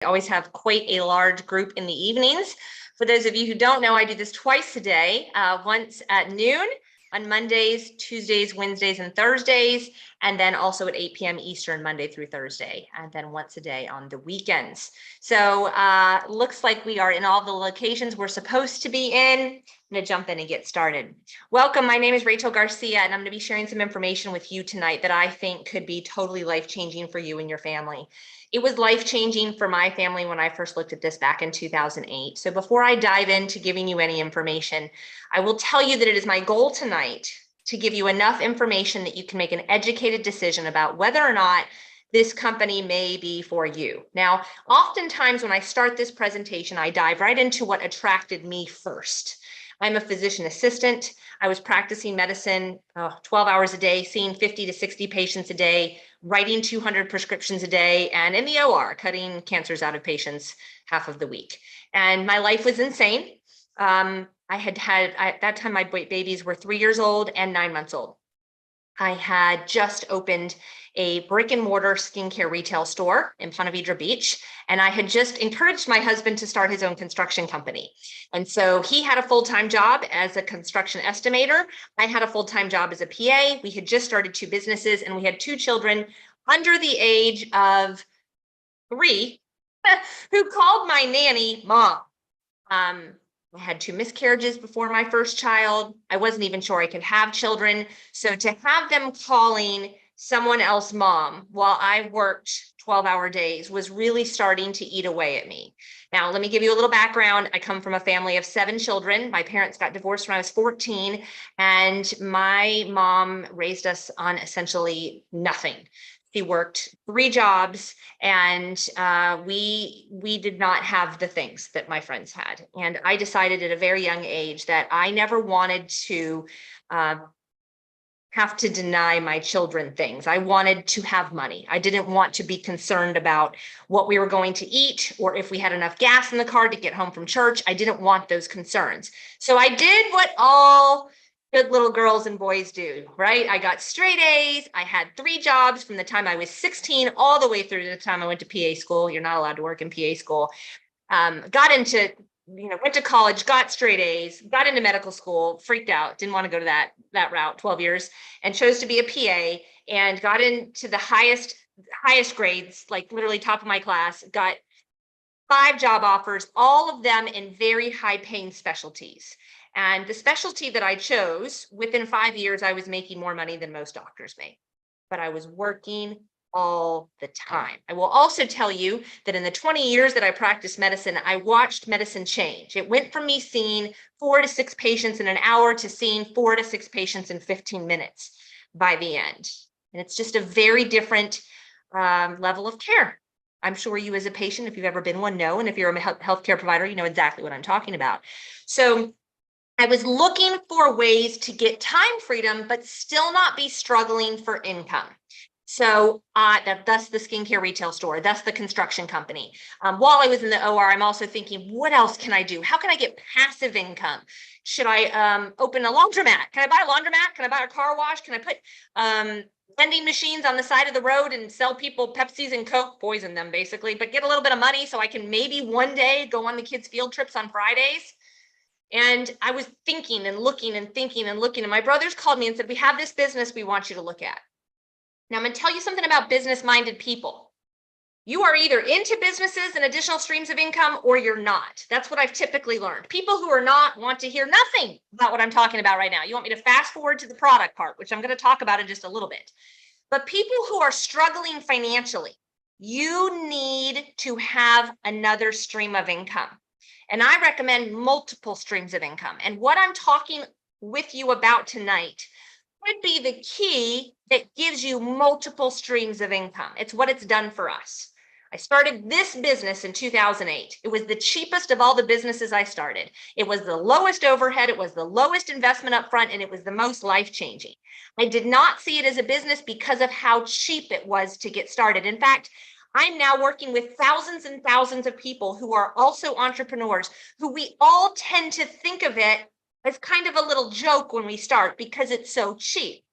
I always have quite a large group in the evenings. For those of you who don't know, I do this twice a day, once at noon on Mondays, Tuesdays, Wednesdays, and Thursdays, and then also at 8 p.m. Eastern, Monday through Thursday, and then once a day on the weekends. So looks like we are in all the locations we're supposed to be in. I'm going to jump in and get started. Welcome, my name is Rachel Garcia, and I'm going to be sharing some information with you tonight that I think could be totally life-changing for you and your family. It was life-changing for my family when I first looked at this back in 2008. So before I dive into giving you any information, I will tell you that it is my goal tonight to give you enough information that you can make an educated decision about whether or not this company may be for you. Now, oftentimes when I start this presentation, I dive right into what attracted me first. I'm a physician assistant. I was practicing medicine 12 hours a day, seeing 50 to 60 patients a day, writing 200 prescriptions a day, and in the OR, cutting cancers out of patients half of the week. And my life was insane. At that time, my babies were 3 years old and 9 months old. I had just opened a brick and mortar skincare retail store in Ponte Vedra Beach. And I had just encouraged my husband to start his own construction company. And so he had a full-time job as a construction estimator. I had a full-time job as a PA. We had just started 2 businesses and we had 2 children under the age of 3 who called my nanny mom. I had 2 miscarriages before my first child. I wasn't even sure I could have children. So to have them calling someone else mom while I worked 12-hour days was really starting to eat away at me. Now, let me give you a little background. I come from a family of 7 children. My parents got divorced when I was 14, and my mom raised us on essentially nothing. She worked 3 jobs, and we did not have the things that my friends had. And I decided at a very young age that I never wanted to have to deny my children things. I wanted to have money. I didn't want to be concerned about what we were going to eat or if we had enough gas in the car to get home from church. I didn't want those concerns. So I did what all good little girls and boys do, right? I got straight A's. I had 3 jobs from the time I was 16 all the way through to the time I went to PA school. You're not allowed to work in PA school. Went to college, got straight A's, got into medical school, freaked out, didn't want to go to that route, 12 years, and chose to be a PA and got into the highest grades, like literally top of my class, got 5 job offers, all of them in very high paying specialties. And the specialty that I chose, within 5 years, I was making more money than most doctors make, but I was working all the time. I will also tell you that in the 20 years that I practiced medicine, I watched medicine change. It went from me seeing 4 to 6 patients in an hour to seeing 4 to 6 patients in 15 minutes by the end. And it's just a very different level of care. I'm sure you as a patient, if you've ever been one, know, and if you're a healthcare provider, you know exactly what I'm talking about. So I was looking for ways to get time freedom, but still not be struggling for income. So that's the skincare retail store. That's the construction company. While I was in the OR, I'm also thinking, what else can I do? How can I get passive income? Should I open a laundromat? Can I buy a laundromat? Can I buy a car wash? Can I put vending machines on the side of the road and sell people Pepsis and Coke, poison them basically, but get a little bit of money so I can maybe one day go on the kids' field trips on Fridays? And I was thinking and looking and thinking and looking, and my brothers called me and said, we have this business we want you to look at. Now, I'm going to tell you something about business-minded people. You are either into businesses and additional streams of income or you're not. That's what I've typically learned. People who are not want to hear nothing about what I'm talking about right now. You want me to fast forward to the product part, which I'm going to talk about in just a little bit. But people who are struggling financially, you need to have another stream of income. And I recommend multiple streams of income. And what I'm talking with you about tonight would be the key that gives you multiple streams of income. It's what it's done for us. I started this business in 2008. It was the cheapest of all the businesses I started. It was the lowest overhead. It was the lowest investment up front, and it was the most life-changing. I did not see it as a business because of how cheap it was to get started. In fact, I'm now working with thousands and thousands of people who are also entrepreneurs, who we all tend to think of it as kind of a little joke when we start because it's so cheap.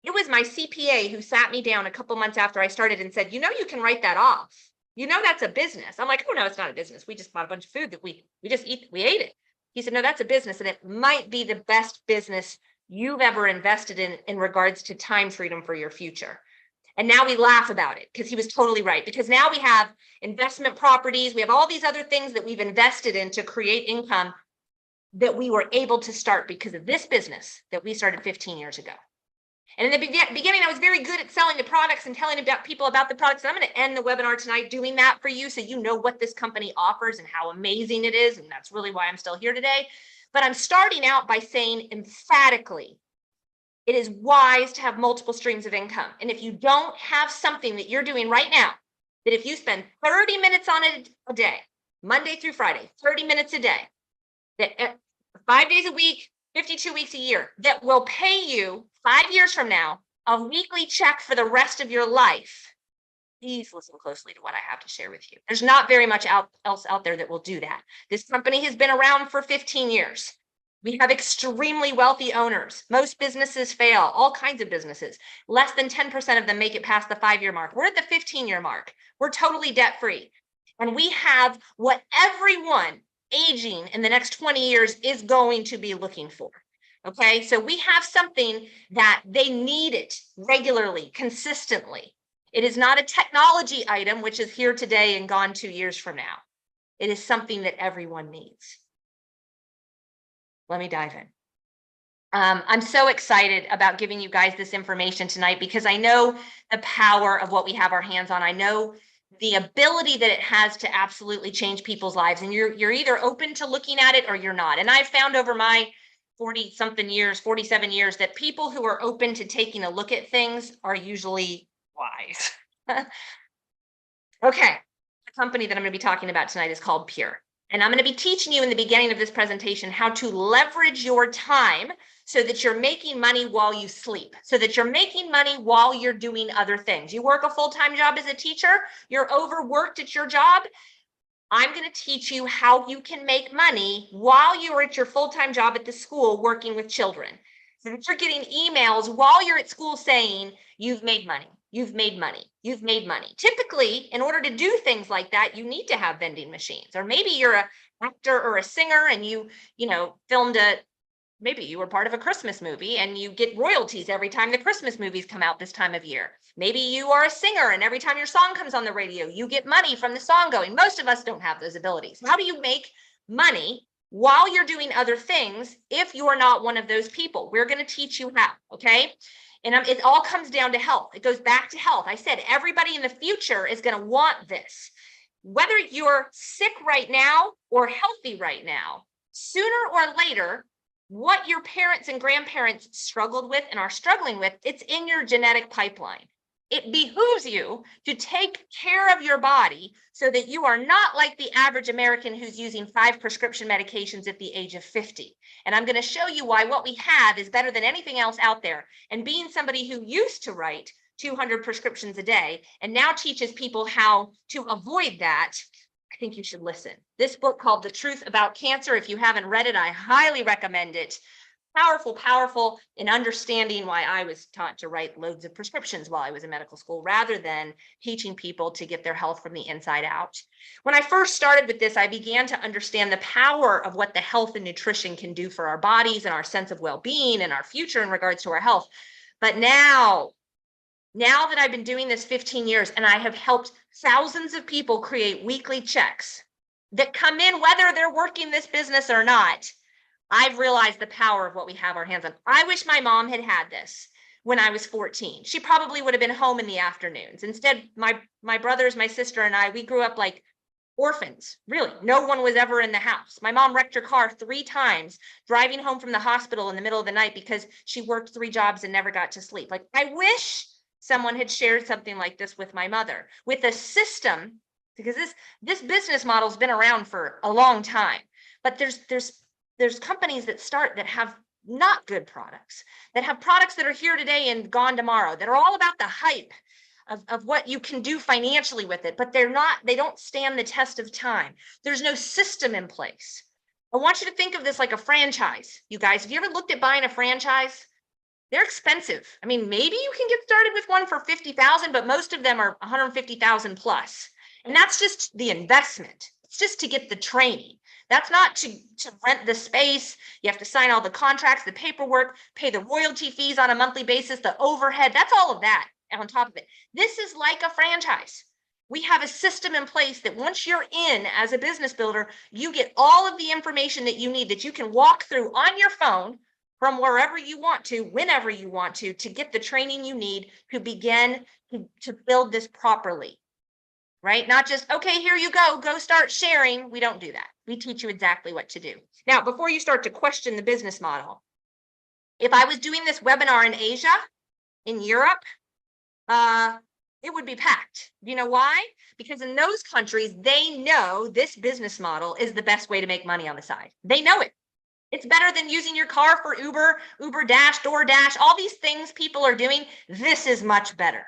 It was my CPA who sat me down a couple months after I started and said, you know, you can write that off. You know, that's a business. I'm like, oh no, it's not a business. We just bought a bunch of food that we just we ate it. He said, no, that's a business. And it might be the best business you've ever invested in regards to time freedom for your future. And now we laugh about it because he was totally right. Because now we have investment properties, we have all these other things that we've invested in to create income that we were able to start because of this business that we started 15 years ago. And in the beginning, I was very good at selling the products and telling people about the products. And I'm going to end the webinar tonight doing that for you so you know what this company offers and how amazing it is. And that's really why I'm still here today. But I'm starting out by saying emphatically, it is wise to have multiple streams of income. And if you don't have something that you're doing right now, that if you spend 30 minutes on it a day, Monday through Friday, 30 minutes a day, that 5 days a week, 52 weeks a year, that will pay you 5 years from now a weekly check for the rest of your life. Please listen closely to what I have to share with you. There's not very much else out there that will do that. This company has been around for 15 years. We have extremely wealthy owners. Most businesses fail, all kinds of businesses. Less than 10% of them make it past the 5-year mark. We're at the 15-year mark. We're totally debt-free. And we have what everyone aging in the next 20 years is going to be looking for. Okay, so we have something that they need it regularly, consistently. It is not a technology item, which is here today and gone 2 years from now. It is something that everyone needs. Let me dive in. I'm so excited about giving you guys this information tonight because I know the power of what we have our hands on. I know the ability that it has to absolutely change people's lives. And you're either open to looking at it or you're not. And I've found over my 40-something years, 47 years, that people who are open to taking a look at things are usually wise. Okay, the company that I'm going to be talking about tonight is called Pure. And I'm going to be teaching you in the beginning of this presentation how to leverage your time so that you're making money while you sleep, so that you're making money while you're doing other things. You work a full-time job as a teacher, you're overworked at your job. I'm going to teach you how you can make money while you're at your full-time job at the school working with children. So that you're getting emails while you're at school saying, you've made money, you've made money, you've made money. Typically, in order to do things like that, you need to have vending machines. Or maybe you're an actor or a singer and you filmed maybe you were part of a Christmas movie and you get royalties every time the Christmas movies come out this time of year. Maybe you are a singer and every time your song comes on the radio, you get money from the song going. Most of us don't have those abilities. How do you make money while you're doing other things if you're not one of those people? We're going to teach you how, okay? And it all comes down to health. It goes back to health. I said everybody in the future is going to want this. Whether you're sick right now or healthy right now, sooner or later, what your parents and grandparents struggled with and are struggling with, it's in your genetic pipeline. It behooves you to take care of your body so that you are not like the average American who's using 5 prescription medications at the age of 50. And I'm going to show you why what we have is better than anything else out there. And being somebody who used to write 200 prescriptions a day and now teaches people how to avoid that, I think you should listen. This book called The Truth About Cancer, if you haven't read it, I highly recommend it. Powerful, powerful in understanding why I was taught to write loads of prescriptions while I was in medical school, rather than teaching people to get their health from the inside out. When I first started with this, I began to understand the power of what the health and nutrition can do for our bodies and our sense of well-being and our future in regards to our health. But now that I've been doing this 15 years and I have helped thousands of people create weekly checks that come in, whether they're working this business or not, I've realized the power of what we have our hands on. I wish my mom had had this when I was 14. She probably would have been home in the afternoons. Instead, my brothers, my sister, and I, we grew up like orphans. Really, no one was ever in the house. My mom wrecked her car 3 times driving home from the hospital in the middle of the night because she worked 3 jobs and never got to sleep. Like, I wish someone had shared something like this with my mother, with a system, because this business model's been around for a long time. But there's companies that start that have not good products, that have products that are here today and gone tomorrow, that are all about the hype of what you can do financially with it, but they don't stand the test of time. There's no system in place. I want you to think of this like a franchise. You guys, have you ever looked at buying a franchise? They're expensive. I mean, maybe you can get started with one for $50,000, but most of them are $150,000 plus. And that's just the investment. It's just to get the training. That's not to rent the space. You have to sign all the contracts, the paperwork, pay the royalty fees on a monthly basis, the overhead. That's all of that on top of it. This is like a franchise. We have a system in place that once you're in as a business builder, you get all of the information that you need that you can walk through on your phone from wherever you want to, whenever you want to get the training you need to begin to build this properly. Right? Not just, okay, here you go start sharing. We don't do that. We teach you exactly what to do. Now, before you start to question the business model, if I was doing this webinar in Asia, in Europe, it would be packed. You know why? Because in those countries, they know this business model is the best way to make money on the side. They know it. It's better than using your car for Uber, Dash, DoorDash, all these things people are doing. This is much better.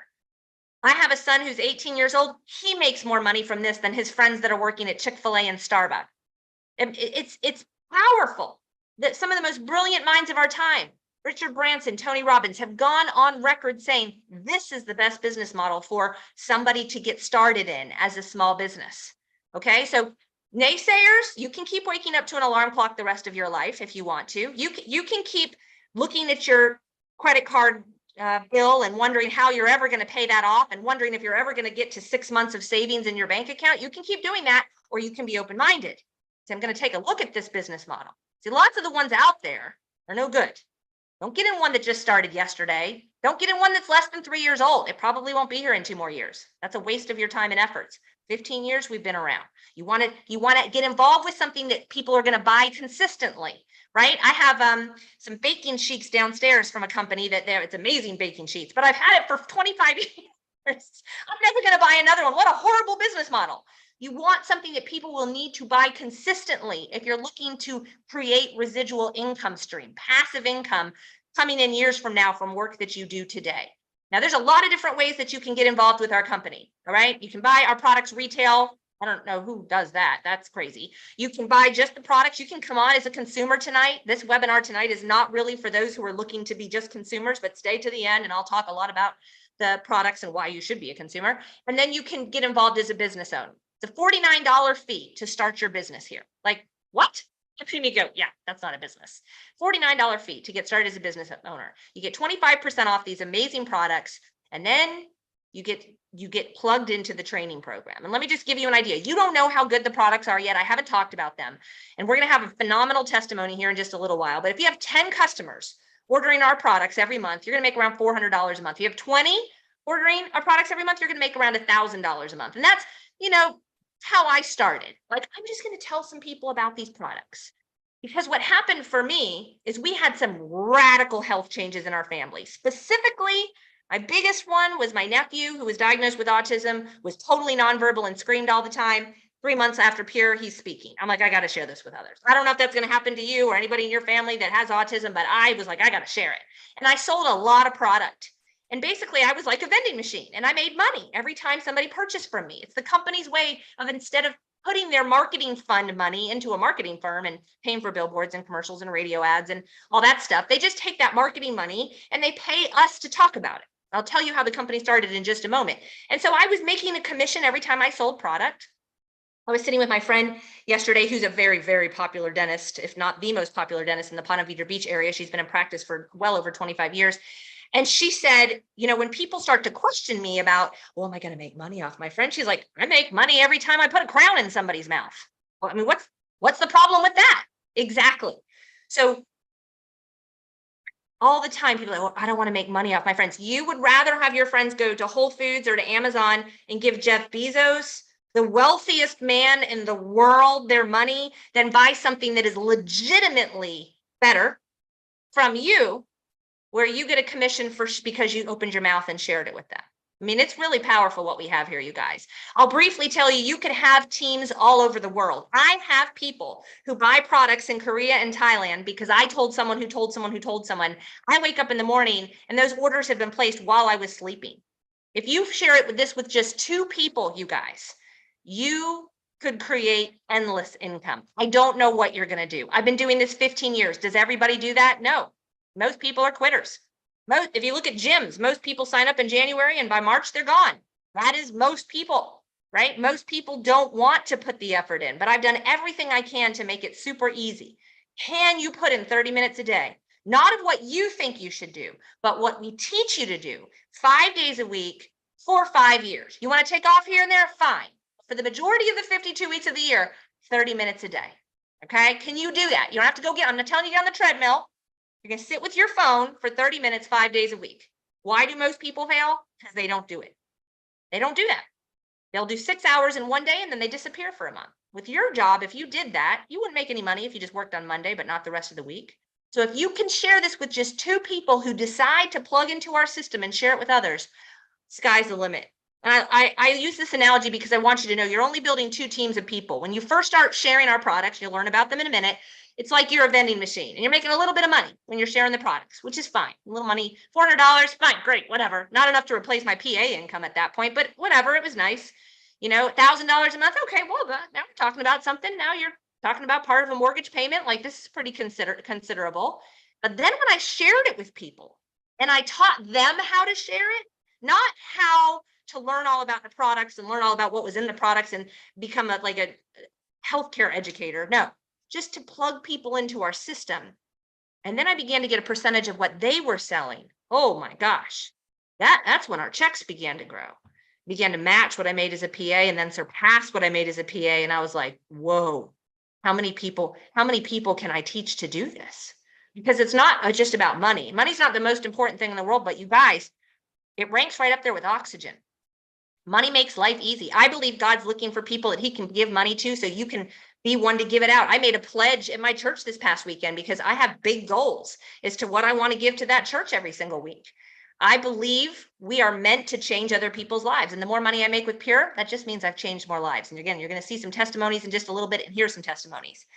I have a son who's 18 years old. He makes more money from this than his friends that are working at Chick-fil-A and Starbucks. It's powerful that some of the most brilliant minds of our time, Richard Branson, Tony Robbins, have gone on record saying this is the best business model for somebody to get started in as a small business. Okay, so naysayers, you can keep waking up to an alarm clock the rest of your life if you want to. You can keep looking at your credit card bill and wondering how you're ever going to pay that off and wondering if you're ever going to get to 6 months of savings in your bank account. You can keep doing that, or you can be open-minded. So I'm going to take a look at this business model. See, lots of the ones out there are no good. Don't get in one that just started yesterday. Don't get in one that's less than 3 years old. It probably won't be here in 2 more years. That's a waste of your time and efforts. 15 years we've been around. You want to get involved with something that people are going to buy consistently, right? I have some baking sheets downstairs from a company it's amazing baking sheets, but I've had it for 25 years. I'm never going to buy another one. What a horrible business model. You want something that people will need to buy consistently if you're looking to create residual income stream, passive income coming in years from now from work that you do today. Now, there's a lot of different ways that you can get involved with our company, all right? You can buy our products retail. I don't know who does that. That's crazy. You can buy just the products. You can come on as a consumer tonight. This webinar tonight is not really for those who are looking to be just consumers, but stay to the end and I'll talk a lot about the products and why you should be a consumer. And then you can get involved as a business owner. It's a $49 fee to start your business here. Like, what? And you go, yeah, that's not a business. $49 fee to get started as a business owner. You get 25% off these amazing products, and then you get plugged into the training program. And let me just give you an idea. You don't know how good the products are yet. I haven't talked about them. And we're going to have a phenomenal testimony here in just a little while. But if you have 10 customers ordering our products every month, you're going to make around $400 a month. If you have 20 ordering our products every month, you're going to make around $1,000 a month. And that's, how I started. Like, I'm just going to tell some people about these products. Because what happened for me is we had some radical health changes in our family. Specifically, my biggest one was my nephew who was diagnosed with autism, was totally nonverbal and screamed all the time. 3 months after Pure, he's speaking. I'm like, I got to share this with others. I don't know if that's going to happen to you or anybody in your family that has autism, but I was like, I got to share it. And I sold a lot of product. And basically, I was like a vending machine and I made money every time somebody purchased from me. It's the company's way of, instead of putting their marketing fund money into a marketing firm and paying for billboards and commercials and radio ads and all that stuff, they just take that marketing money and they pay us to talk about it. I'll tell you how the company started in just a moment. And so I was making a commission every time I sold product. I was sitting with my friend yesterday, who's a very, very popular dentist, if not the most popular dentist in the Ponte Vedra Beach area. She's been in practice for well over 25 years. And she said, when people start to question me about, well, am I going to make money off my friend? She's like, I make money every time I put a crown in somebody's mouth. Well, I mean, what's the problem with that? Exactly. So all the time, people are like, well, I don't want to make money off my friends. You would rather have your friends go to Whole Foods or to Amazon and give Jeff Bezos, the wealthiest man in the world, their money than buy something that is legitimately better from you, where you get a commission because you opened your mouth and shared it with them. I mean, it's really powerful what we have here, you guys. I'll briefly tell you, you could have teams all over the world. I have people who buy products in Korea and Thailand because I told someone who told someone who told someone. I wake up in the morning and those orders have been placed while I was sleeping. If you share it with just 2 people, you guys, you could create endless income. I don't know what you're going to do. I've been doing this 15 years. Does everybody do that? No. Most people are quitters. If you look at gyms, most people sign up in January and by March, they're gone. That is most people, right? Most people don't want to put the effort in, but I've done everything I can to make it super easy. Can you put in 30 minutes a day? Not of what you think you should do, but what we teach you to do 5 days a week for 5 years. You want to take off here and there? Fine. For the majority of the 52 weeks of the year, 30 minutes a day. Okay. Can you do that? You don't have to go I'm not telling you to get on the treadmill. You're going to sit with your phone for 30 minutes, 5 days a week. Why do most people fail? Because they don't do it. They don't do that. They'll do 6 hours in one day and then they disappear for a month. With your job, if you did that, you wouldn't make any money if you just worked on Monday, but not the rest of the week. So if you can share this with just 2 people who decide to plug into our system and share it with others, sky's the limit. And I use this analogy because I want you to know you're only building 2 teams of people. When you first start sharing our products, you'll learn about them in a minute. It's like you're a vending machine and you're making a little bit of money when you're sharing the products, which is fine. A little money, $400, fine, great, whatever. Not enough to replace my PA income at that point, but whatever, it was nice. $1,000 a month. Okay, well, now we're talking about something. Now you're talking about part of a mortgage payment. Like, this is pretty considerable. But then when I shared it with people and I taught them how to share it, not how to learn all about the products and learn all about what was in the products and become a healthcare educator. No, just to plug people into our system. And then I began to get a percentage of what they were selling. Oh my gosh, that's when our checks began to grow, began to match what I made as a PA and then surpass what I made as a PA. And I was like, whoa, how many people can I teach to do this? Because it's not just about money. Money's not the most important thing in the world, but you guys, it ranks right up there with oxygen. Money makes life easy. I believe God's looking for people that he can give money to so you can be one to give it out. I made a pledge at my church this past weekend because I have big goals as to what I want to give to that church every single week. I believe we are meant to change other people's lives. And the more money I make with Pure, that just means I've changed more lives. And again, you're going to see some testimonies in just a little bit, and here's some testimonies.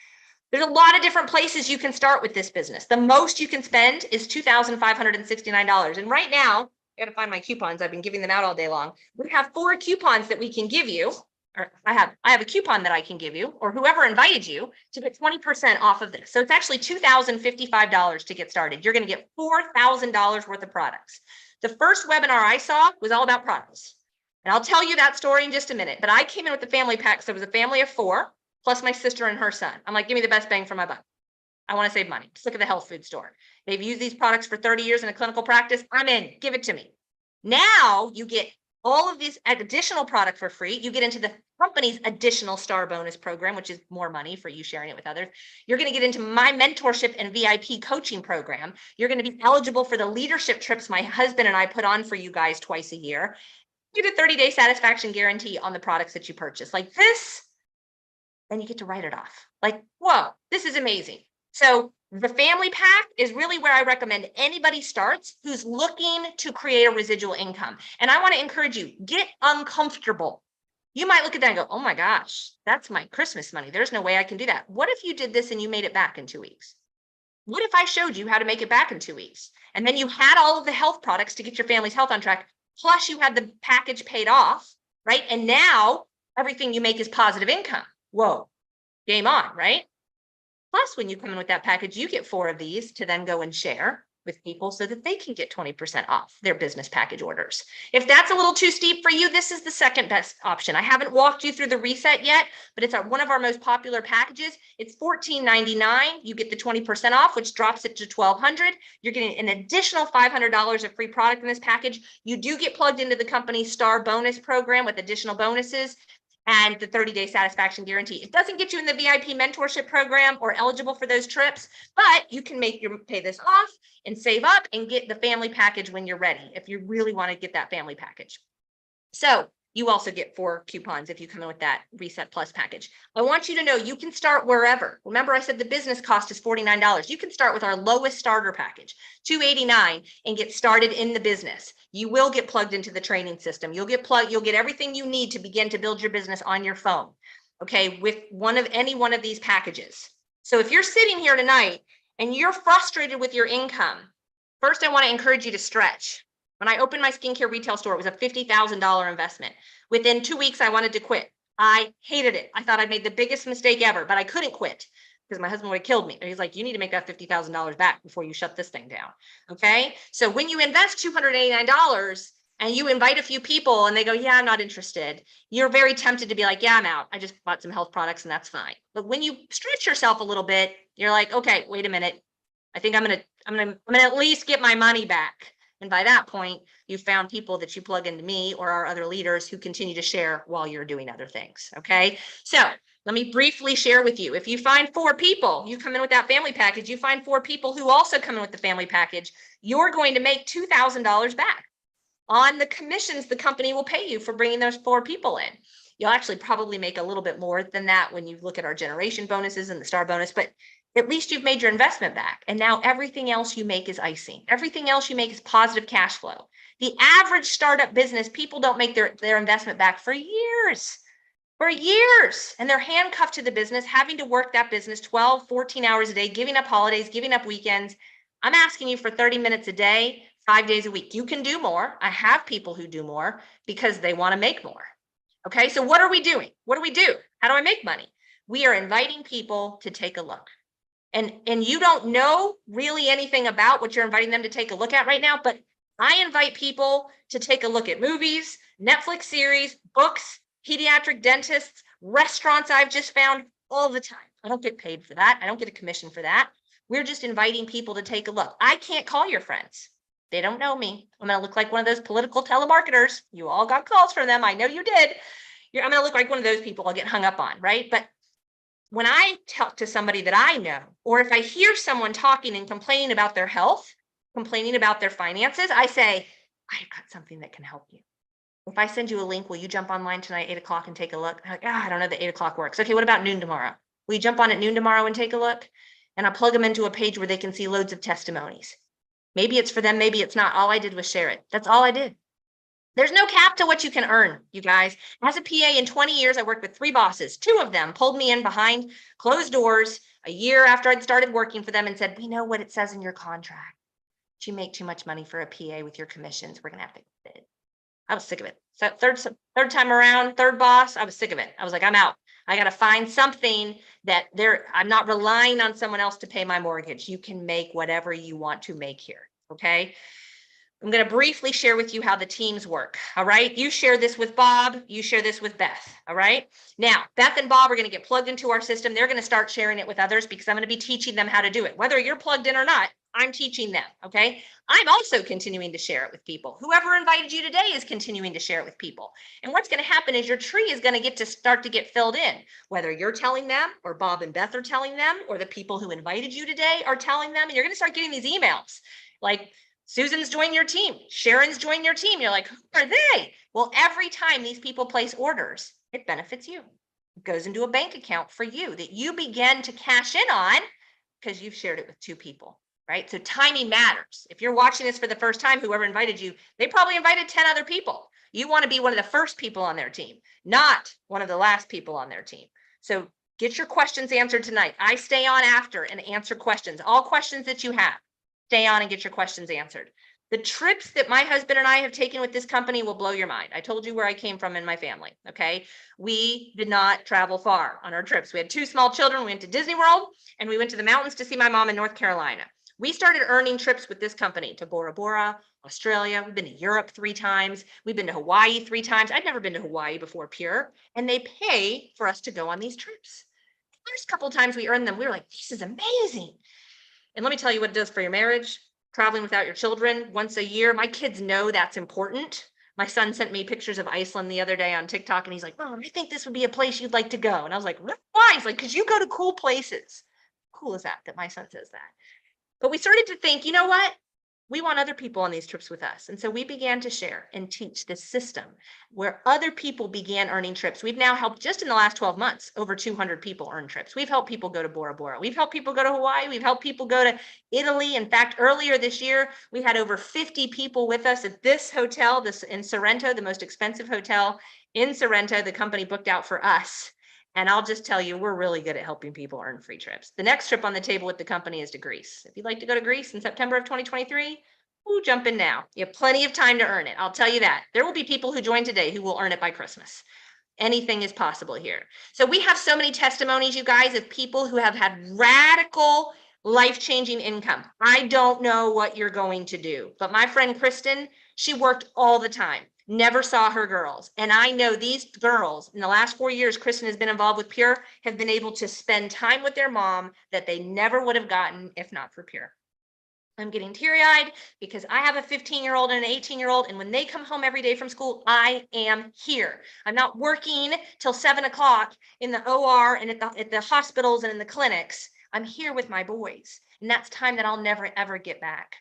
There's a lot of different places you can start with this business. The most you can spend is $2,569. And right now, I got to find my coupons. I've been giving them out all day long. We have 4 coupons that we can give you, or I have a coupon that I can give you, or whoever invited you to get 20% off of this. So it's actually $2,055 to get started. You're going to get $4,000 worth of products. The first webinar I saw was all about products. And I'll tell you that story in just a minute. But I came in with the family pack. So it was a family of 4, plus my sister and her son. I'm like, give me the best bang for my buck. I want to save money. Just look at the health food store. They've used these products for 30 years in a clinical practice. I'm in. Give it to me. Now you get all of these additional product for free. You get into the company's additional star bonus program, which is more money for you sharing it with others. You're going to get into my mentorship and VIP coaching program. You're going to be eligible for the leadership trips my husband and I put on for you guys twice a year. You get a 30-day satisfaction guarantee on the products that you purchase. Like this, then you get to write it off. Like, whoa, this is amazing. So the family pack is really where I recommend anybody starts who's looking to create a residual income. And I want to encourage you, get uncomfortable. You might look at that and go, oh my gosh, that's my Christmas money. There's no way I can do that. What if you did this and you made it back in 2 weeks? What if I showed you how to make it back in 2 weeks? And then you had all of the health products to get your family's health on track. Plus you had the package paid off, right? And now everything you make is positive income. Whoa, game on, right? Plus, when you come in with that package, you get 4 of these to then go and share with people so that they can get 20% off their business package orders. If that's a little too steep for you, this is the second best option. I haven't walked you through the reset yet, but it's one of our most popular packages. It's $14.99. You get the 20% off, which drops it to $1,200. You're getting an additional $500 of free product in this package. You do get plugged into the company's star bonus program with additional bonuses and the 30-day satisfaction guarantee. It doesn't get you in the VIP mentorship program or eligible for those trips, but you can pay this off and save up and get the family package when you're ready, if you really want to get that family package. So you also get 4 coupons if you come in with that Reset Plus package. I want you to know you can start wherever. Remember, I said the business cost is $49. You can start with our lowest starter package, $289, and get started in the business. You will get plugged into the training system. You'll get everything you need to begin to build your business on your phone, okay, with any one of these packages. So if you're sitting here tonight and you're frustrated with your income, first I want to encourage you to stretch. When I opened my skincare retail store, it was a $50,000 investment. Within 2 weeks, I wanted to quit. I hated it. I thought I'd made the biggest mistake ever, but I couldn't quit because my husband would have killed me. And he's like, you need to make that $50,000 back before you shut this thing down. Okay. So when you invest $289, and you invite a few people and they go, yeah, I'm not interested, you're very tempted to be like, yeah, I'm out. I just bought some health products and that's fine. But when you stretch yourself a little bit, you're like, okay, wait a minute. I think I'm gonna at least get my money back. And by that point, you found people that you plug into me or our other leaders who continue to share while you're doing other things. Okay. So let me briefly share with you. If you find 4 people, you come in with that family package, you find 4 people who also come in with the family package, you're going to make $2,000 back on the commissions the company will pay you for bringing those 4 people in. You'll actually probably make a little bit more than that when you look at our generation bonuses and the star bonus, but at least you've made your investment back. And now everything else you make is icing. Everything else you make is positive cash flow. The average startup business, people don't make their investment back for years. And they're handcuffed to the business, having to work that business 12, 14 hours a day, giving up holidays, giving up weekends. I'm asking you for 30 minutes a day, 5 days a week. You can do more. I have people who do more because they want to make more. Okay, so what are we doing? What do we do? How do I make money? We are inviting people to take a look. And you don't know really anything about what you're inviting them to take a look at right now, but I invite people to take a look at movies, Netflix series, books, pediatric dentists, restaurants I've just found all the time. I don't get paid for that. I don't get a commission for that. We're just inviting people to take a look. I can't call your friends. They don't know me. I'm going to look like one of those political telemarketers. You all got calls from them. I know you did. I'm going to look like one of those people I'll get hung up on, right? But when I talk to somebody that I know, or if I hear someone talking and complaining about their health, complaining about their finances, I say, I've got something that can help you. If I send you a link, will you jump online tonight, 8 o'clock, and take a look? I'm like, I don't know that 8 o'clock works. Okay, what about noon tomorrow? Will you jump on at noon tomorrow and take a look? And I'll plug them into a page where they can see loads of testimonies. Maybe it's for them, maybe it's not. All I did was share it. That's all I did. There's no cap to what you can earn, you guys. As a PA in 20 years, I worked with 3 bosses. 2 of them pulled me in behind closed doors a year after I'd started working for them and said, we know what it says in your contract. You make too much money for a PA with your commissions. We're going to have to bid. I was sick of it. So third time around, third boss, I was sick of it. I was like, I'm out. I got to find something that I'm not relying on someone else to pay my mortgage. You can make whatever you want to make here. Okay. I'm going to briefly share with you how the teams work. All right. You share this with Bob. You share this with Beth. All right. Now, Beth and Bob are going to get plugged into our system. They're going to start sharing it with others because I'm going to be teaching them how to do it. Whether you're plugged in or not, I'm teaching them. Okay. I'm also continuing to share it with people. Whoever invited you today is continuing to share it with people. And what's going to happen is your tree is going to start to get filled in, whether you're telling them or Bob and Beth are telling them or the people who invited you today are telling them. And you're going to start getting these emails like, Susan's joined your team. Sharon's joined your team. You're like, who are they? Well, every time these people place orders, it benefits you. It goes into a bank account for you that you begin to cash in on because you've shared it with 2 people, right? So timing matters. If you're watching this for the first time, whoever invited you, they probably invited 10 other people. You want to be one of the first people on their team, not one of the last people on their team. So get your questions answered tonight. I stay on after and answer questions, all questions that you have. Stay on and get your questions answered. The trips that my husband and I have taken with this company will blow your mind. I told you where I came from in my family. Okay. We did not travel far on our trips. We had 2 small children. We went to Disney World and we went to the mountains to see my mom in North Carolina. We started earning trips with this company to Bora Bora, Australia. We've been to Europe 3 times. We've been to Hawaii 3 times. I'd never been to Hawaii before, Pure. And they pay for us to go on these trips. The first couple of times we earned them, we were like, this is amazing. And let me tell you what it does for your marriage, traveling without your children once a year. My kids know that's important. My son sent me pictures of Iceland the other day on TikTok, and he's like, Mom, I think this would be a place you'd like to go. And I was like, why? He's like, because you go to cool places. How cool is that my son says that? But we started to think, you know what? We want other people on these trips with us. And so we began to share and teach this system where other people began earning trips. We've now helped, just in the last 12 months, over 200 people earn trips. We've helped people go to Bora Bora. We've helped people go to Hawaii. We've helped people go to Italy. In fact, earlier this year, we had over 50 people with us at this hotel, this in Sorrento, the most expensive hotel in Sorrento. The company booked out for us. And I'll just tell you, we're really good at helping people earn free trips. The next trip on the table with the company is to Greece. If you'd like to go to Greece in September of 2023, jump in now. You have plenty of time to earn it. I'll tell you that. There will be people who join today who will earn it by Christmas. Anything is possible here. So we have so many testimonies, you guys, of people who have had radical life-changing income. I don't know what you're going to do, but my friend Kristen, She worked all the time, never saw her girls. And I know these girls in the last 4 years, Kristen has been involved with Pure, have been able to spend time with their mom that they never would have gotten if not for Pure. I'm getting teary-eyed because I have a 15-year-old and an 18-year-old, and when they come home every day from school, I am here. I'm not working till 7 o'clock in the OR and at the hospitals and in the clinics. I'm here with my boys, and that's time that I'll never, ever get back.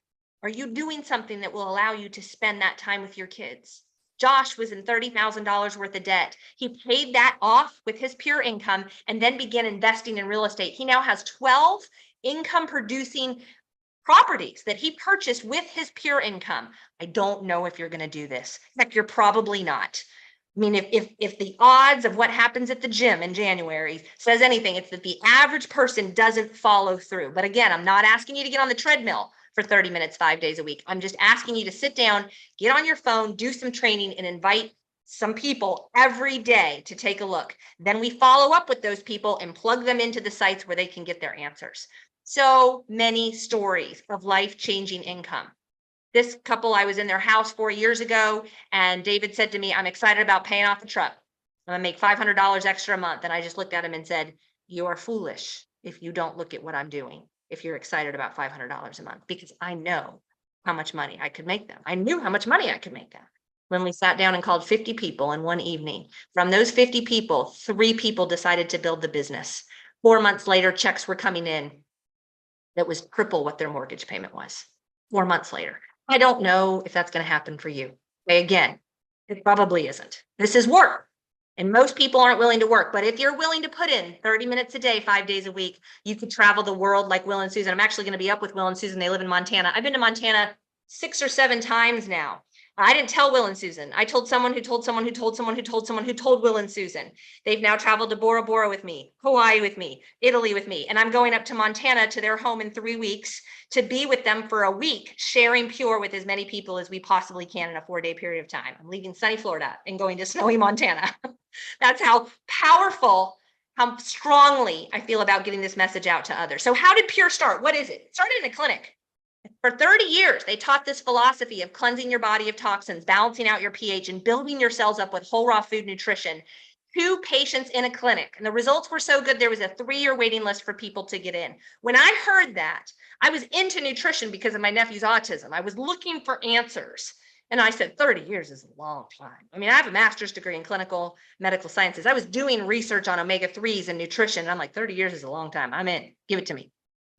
Are you doing something that will allow you to spend that time with your kids? Josh was in $30,000 worth of debt. He paid that off with his Pure income and then began investing in real estate. He now has 12 income producing properties that he purchased with his Pure income. I don't know if you're going to do this. In fact, you're probably not. I mean, if the odds of what happens at the gym in January says anything, it's that the average person doesn't follow through. But again, I'm not asking you to get on the treadmill for 30 minutes, 5 days a week. I'm just asking you to sit down, get on your phone, do some training, and invite some people every day to take a look. Then we follow up with those people and plug them into the sites where they can get their answers. So many stories of life-changing income. This couple, I was in their house 4 years ago, and David said to me, I'm excited about paying off the truck. I'm gonna make $500 extra a month. And I just looked at him and said, you are foolish if you don't look at what I'm doing, if you're excited about $500 a month, because I know how much money I could make them. I knew how much money I could make them. When we sat down and called 50 people in one evening, from those 50 people, 3 people decided to build the business. 4 months later, checks were coming in that was triple what their mortgage payment was 4 months later. I don't know if that's going to happen for you. Again, it probably isn't. This is work. And most people aren't willing to work. But if you're willing to put in 30 minutes a day, 5 days a week, you could travel the world like Will and Susan. I'm actually going to be up with Will and Susan. They live in Montana. I've been to Montana 6 or 7 times now. I didn't tell Will and Susan. I told someone who told someone who told someone who told someone who told Will and Susan. They've now traveled to Bora Bora with me, Hawaii with me, Italy with me. And I'm going up to Montana to their home in 3 weeks to be with them for a week, sharing Pure with as many people as we possibly can in a 4-day period of time. I'm leaving sunny Florida and going to snowy Montana. That's how powerful, how strongly I feel about getting this message out to others. So how did Pure start? What is it? It started in a clinic. For 30 years, they taught this philosophy of cleansing your body of toxins, balancing out your pH, and building your cells up with whole raw food nutrition to patients in a clinic. And the results were so good, there was a 3-year waiting list for people to get in. When I heard that, I was into nutrition because of my nephew's autism. I was looking for answers. And I said, 30 years is a long time. I mean, I have a master's degree in clinical medical sciences. I was doing research on omega-3s and nutrition. And I'm like, 30 years is a long time. I'm in. Give it to me.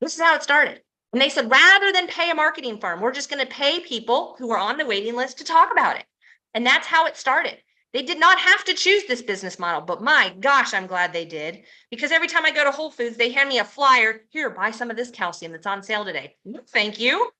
This is how it started. And they said, rather than pay a marketing firm, we're just going to pay people who are on the waiting list to talk about it. And that's how it started. They did not have to choose this business model, but my gosh, I'm glad they did. Because every time I go to Whole Foods, they hand me a flyer. Here, buy some of this calcium that's on sale today. No, thank you.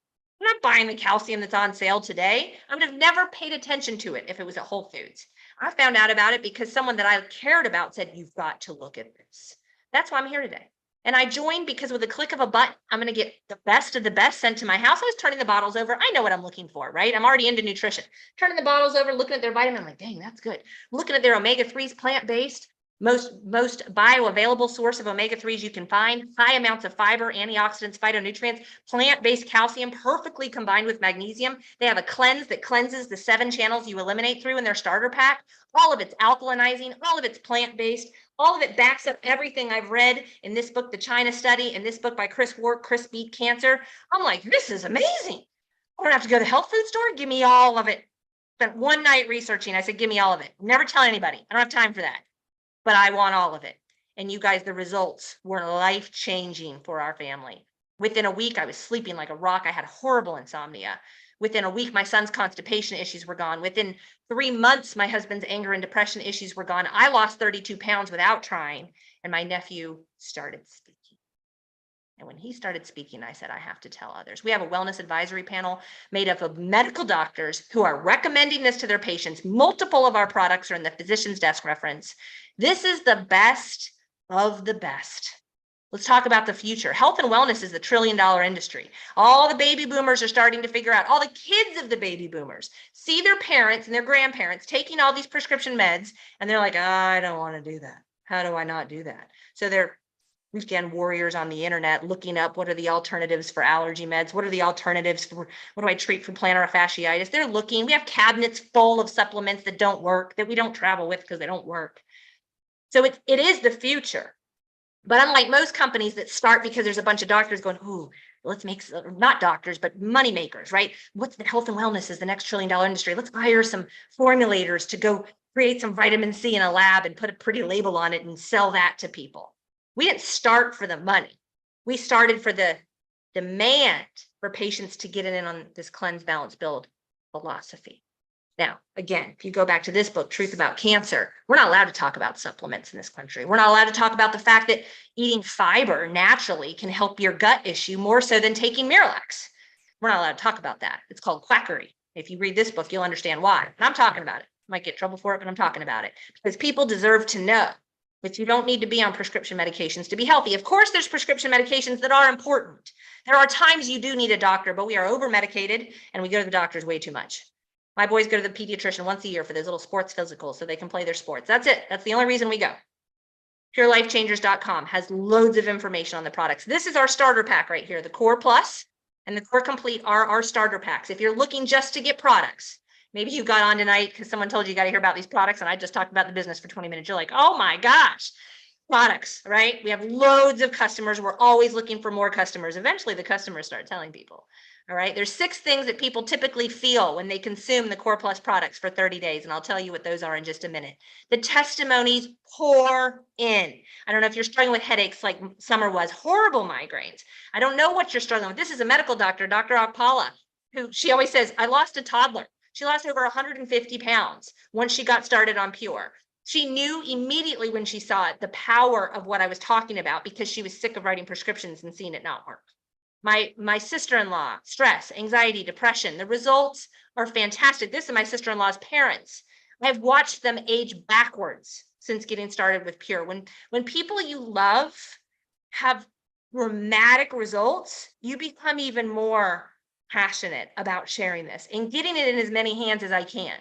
I'm not buying the calcium that's on sale today. I would have never paid attention to it if it was at Whole Foods. I found out about it because someone that I cared about said, you've got to look at this. That's why I'm here today. And I joined because with a click of a button, I'm going to get the best of the best sent to my house. I was turning the bottles over. I know what I'm looking for, right? I'm already into nutrition. Turning the bottles over, looking at their vitamin. I'm like, dang, that's good. Looking at their omega-3s, plant-based, most bioavailable source of omega-3s you can find, high amounts of fiber, antioxidants, phytonutrients, plant-based calcium, perfectly combined with magnesium. They have a cleanse that cleanses the 7 channels you eliminate through in their starter pack. All of it's alkalinizing, all of it's plant-based. All of it backs up everything I've read in this book, The China Study, and this book by Chris Ward, Chris Beat Cancer. I'm like, this is amazing. I don't have to go to the health food store. Give me all of it. Spent one night researching. I said, give me all of it. Never tell anybody. I don't have time for that. But I want all of it. And you guys, the results were life-changing for our family. Within a week, I was sleeping like a rock. I had horrible insomnia. Within a week, my son's constipation issues were gone. Within 3 months, my husband's anger and depression issues were gone. I lost 32 pounds without trying, and my nephew started speaking. And when he started speaking, I said, I have to tell others. We have a wellness advisory panel made up of medical doctors who are recommending this to their patients. Multiple of our products are in the physician's desk reference. This is the best of the best. Let's talk about the future. Health and wellness is the $1 trillion industry. All the baby boomers are starting to figure out, all the kids of the baby boomers see their parents and their grandparents taking all these prescription meds, and they're like, I don't want to do that. How do I not do that? So they're weekend warriors on the internet looking up what are the alternatives for allergy meds, what are the alternatives for what do I treat for plantar fasciitis. They're looking. We have cabinets full of supplements that don't work, that we don't travel with because they don't work. So it is the future. But unlike most companies that start because there's a bunch of doctors going, ooh, let's make, not doctors, but money makers, right? What's the health and wellness is the next $1 trillion industry. Let's hire some formulators to go create some vitamin C in a lab and put a pretty label on it and sell that to people. We didn't start for the money. We started for the demand for patients to get in on this cleanse, balance, build philosophy. Now, again, if you go back to this book, Truth About Cancer, we're not allowed to talk about supplements in this country. We're not allowed to talk about the fact that eating fiber naturally can help your gut issue more so than taking Miralax. We're not allowed to talk about that. It's called quackery. If you read this book, you'll understand why. And I'm talking about it. Might get in trouble for it, but I'm talking about it because people deserve to know that you don't need to be on prescription medications to be healthy. Of course, there's prescription medications that are important. There are times you do need a doctor, but we are over medicated and we go to the doctors way too much. My boys go to the pediatrician once a year for those little sports physicals so they can play their sports. That's it. That's the only reason we go. PureLifeChangers.com has loads of information on the products. This is our starter pack right here. The Core Plus and the Core Complete are our starter packs. If you're looking just to get products, maybe you got on tonight because someone told you got to hear about these products and I just talked about the business for 20 minutes. You're like, oh my gosh, products, right? We have loads of customers. We're always looking for more customers. Eventually the customers start telling people. All right, there's 6 things that people typically feel when they consume the Core Plus products for 30 days, and I'll tell you what those are in just a minute. The testimonies pour in. I don't know if you're struggling with headaches like Summer was, horrible migraines. I don't know what you're struggling with. This is a medical doctor, Dr. Akpala, who she always says, I lost a toddler. She lost over 150 pounds once she got started on Pure. She knew immediately when she saw it, the power of what I was talking about because she was sick of writing prescriptions and seeing it not work. My sister-in-law, stress, anxiety, depression, the results are fantastic. This is my sister-in-law's parents. I've watched them age backwards since getting started with Pure. When people you love have dramatic results, you become even more passionate about sharing this and getting it in as many hands as I can.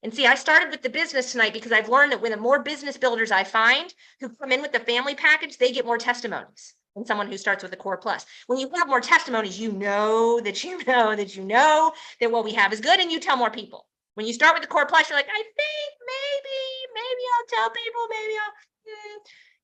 And see, I started with the business tonight because I've learned that when the more business builders I find who come in with the family package, they get more testimonies than someone who starts with the Core Plus. When you have more testimonies, you know that what we have is good and you tell more people. When you start with the Core Plus, you're like, I think maybe I'll tell people,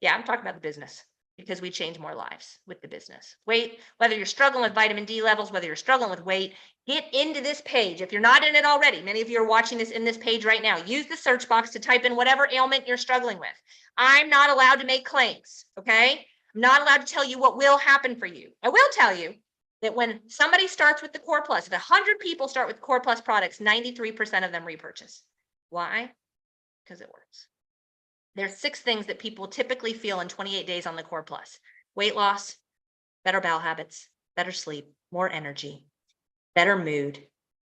yeah, I'm talking about the business because we change more lives with the business. Whether you're struggling with vitamin D levels, whether you're struggling with weight, get into this page. If you're not in it already, many of you are watching this in this page right now. Use the search box to type in whatever ailment you're struggling with. I'm not allowed to make claims, okay? I'm not allowed to tell you what will happen for you. I will tell you that when somebody starts with the Core Plus, if 100 people start with Core Plus products, 93% of them repurchase. Why? Because it works. There's 6 things that people typically feel in 28 days on the Core Plus. Weight loss, better bowel habits, better sleep, more energy, better mood,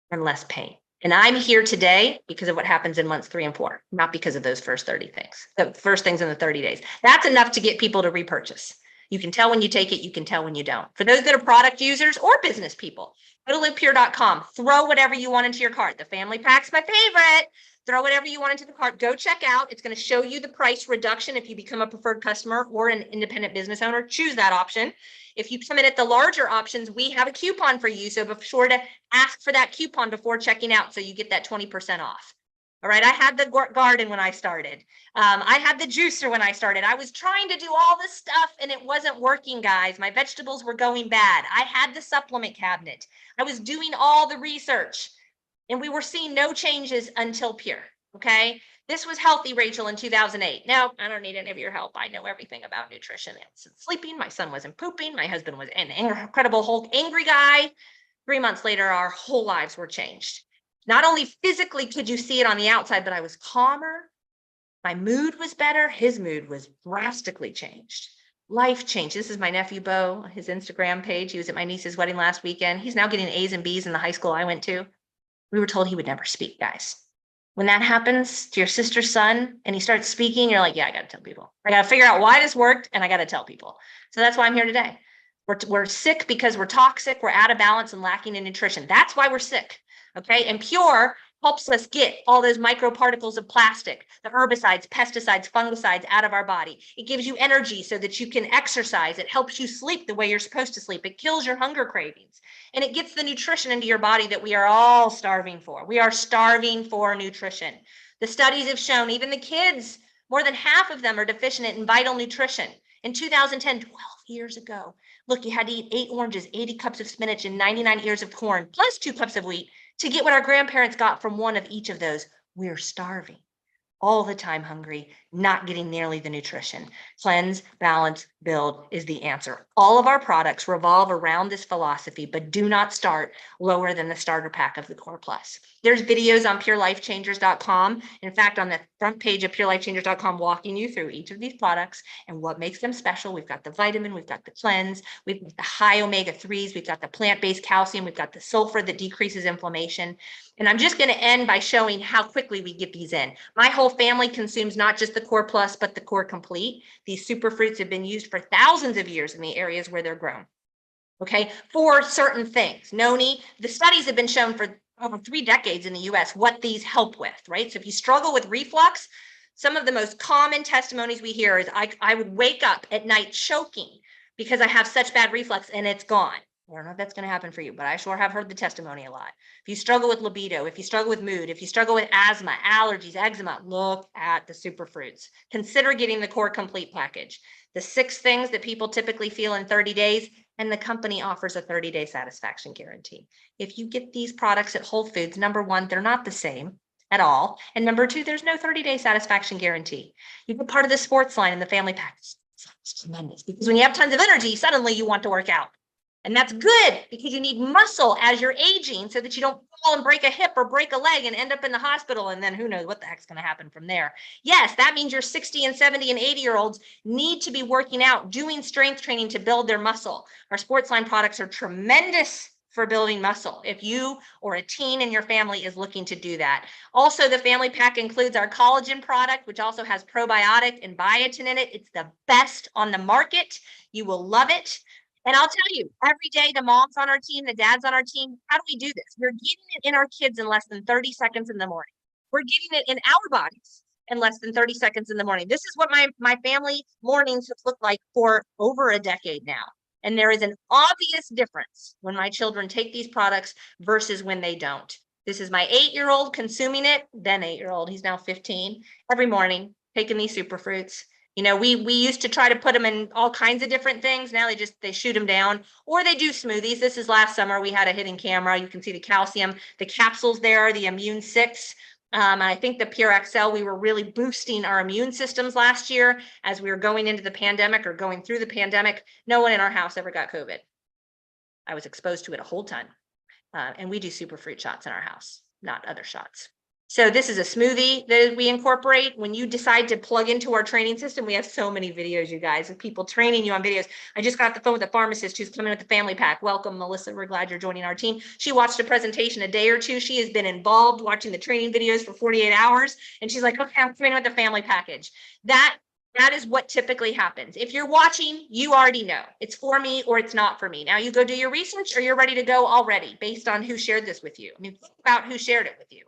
and less pain. And I'm here today because of what happens in months 3 and 4, not because of those first 30 things, the first things in the 30 days. That's enough to get people to repurchase. You can tell when you take it, you can tell when you don't. For those that are product users or business people, go to livepure.com, throw whatever you want into your cart. The family pack's my favorite. Throw whatever you want into the cart, go check out. It's going to show you the price reduction if you become a preferred customer or an independent business owner. Choose that option. If you come in at the larger options, we have a coupon for you. So be sure to ask for that coupon before checking out so you get that 20% off. All right, I had the garden when I started. I had the juicer when I started. I was trying to do all this stuff and it wasn't working, guys. My vegetables were going bad. I had the supplement cabinet. I was doing all the research. And we were seeing no changes until Pure, okay? This was Healthy Rachel in 2008. Now, I don't need any of your help. I know everything about nutrition and sleeping. My son wasn't pooping. My husband was an incredible Hulk angry guy. 3 months later, our whole lives were changed. Not only physically could you see it on the outside, but I was calmer. My mood was better. His mood was drastically changed. Life changed. This is my nephew, Bo, his Instagram page. He was at my niece's wedding last weekend. He's now getting A's and B's in the high school I went to. We were told he would never speak, guys. When that happens to your sister's son and he starts speaking, you're like, yeah, I got to tell people. I got to figure out why this worked and I got to tell people. So that's why I'm here today. We're sick because we're toxic, we're out of balance and lacking in nutrition. That's why we're sick, okay? And Pure helps us get all those microparticles of plastic, the herbicides, pesticides, fungicides out of our body. It gives you energy so that you can exercise. It helps you sleep the way you're supposed to sleep. It kills your hunger cravings. And it gets the nutrition into your body that we are all starving for. We are starving for nutrition. The studies have shown even the kids, more than half of them are deficient in vital nutrition. In 2010, 12 years ago, look, you had to eat 8 oranges, 80 cups of spinach, and 99 ears of corn, plus 2 cups of wheat to get what our grandparents got from one of each of those. We're starving, all the time hungry, not getting nearly the nutrition. Cleanse, balance, build is the answer. All of our products revolve around this philosophy, but do not start lower than the starter pack of the Core Plus. There's videos on purelifechangers.com. In fact, on the front page of purelifechangers.com, walking you through each of these products and what makes them special. We've got the vitamin, we've got the cleanse, we've got the high omega-3s, we've got the plant-based calcium, we've got the sulfur that decreases inflammation. And I'm just going to end by showing how quickly we get these in. My whole family consumes not just the Core Plus, but the Core Complete. These super fruits have been used for thousands of years in the areas where they're grown. Okay, for certain things. Noni, the studies have been shown for over 3 decades in the US what these help with, right? So if you struggle with reflux, some of the most common testimonies we hear is I would wake up at night choking because I have such bad reflux and it's gone. I don't know if that's going to happen for you, but I sure have heard the testimony a lot. If you struggle with libido, if you struggle with mood, if you struggle with asthma, allergies, eczema, look at the super fruits. Consider getting the Core Complete package. The 6 things that people typically feel in 30 days, and the company offers a 30-day satisfaction guarantee. If you get these products at Whole Foods, number 1, they're not the same at all. And number 2, there's no 30-day satisfaction guarantee. You get part of the sports line in the family package. It's tremendous because when you have tons of energy, suddenly you want to work out. And that's good because you need muscle as you're aging so that you don't fall and break a hip or break a leg and end up in the hospital. And then who knows what the heck's going to happen from there. Yes, that means your 60 and 70 and 80-year-olds need to be working out, doing strength training to build their muscle. Our sports line products are tremendous for building muscle if you or a teen in your family is looking to do that. Also, the family pack includes our collagen product, which also has probiotic and biotin in it. It's the best on the market. You will love it. And I'll tell you, every day, the moms on our team, the dads on our team, how do we do this? We're getting it in our kids in less than 30 seconds in the morning. We're getting it in our bodies in less than 30 seconds in the morning. This is what my family mornings have looked like for over a decade now. And there is an obvious difference when my children take these products versus when they don't. This is my 8-year-old consuming it, then 8-year-old, he's now 15, every morning, taking these super fruits. You know, we used to try to put them in all kinds of different things. Now they shoot them down or they do smoothies. This is last summer. We had a hidden camera. You can see the calcium, the capsules there, the Immune 6. I think the Pure XL, we were really boosting our immune systems last year as we were going into the pandemic or going through the pandemic. No one in our house ever got COVID. I was exposed to it a whole ton. And we do super fruit shots in our house, not other shots. So this is a smoothie that we incorporate. When you decide to plug into our training system, we have so many videos, you guys, of people training you on videos. I just got off the phone with a pharmacist who's coming with the family pack. Welcome, Melissa. We're glad you're joining our team. She watched a presentation a day or two. She has been involved watching the training videos for 48 hours. And she's like, okay, I'm coming with the family package. That is what typically happens. If you're watching, you already know it's for me or it's not for me. Now you go do your research or you're ready to go already based on who shared this with you. I mean, think about who shared it with you.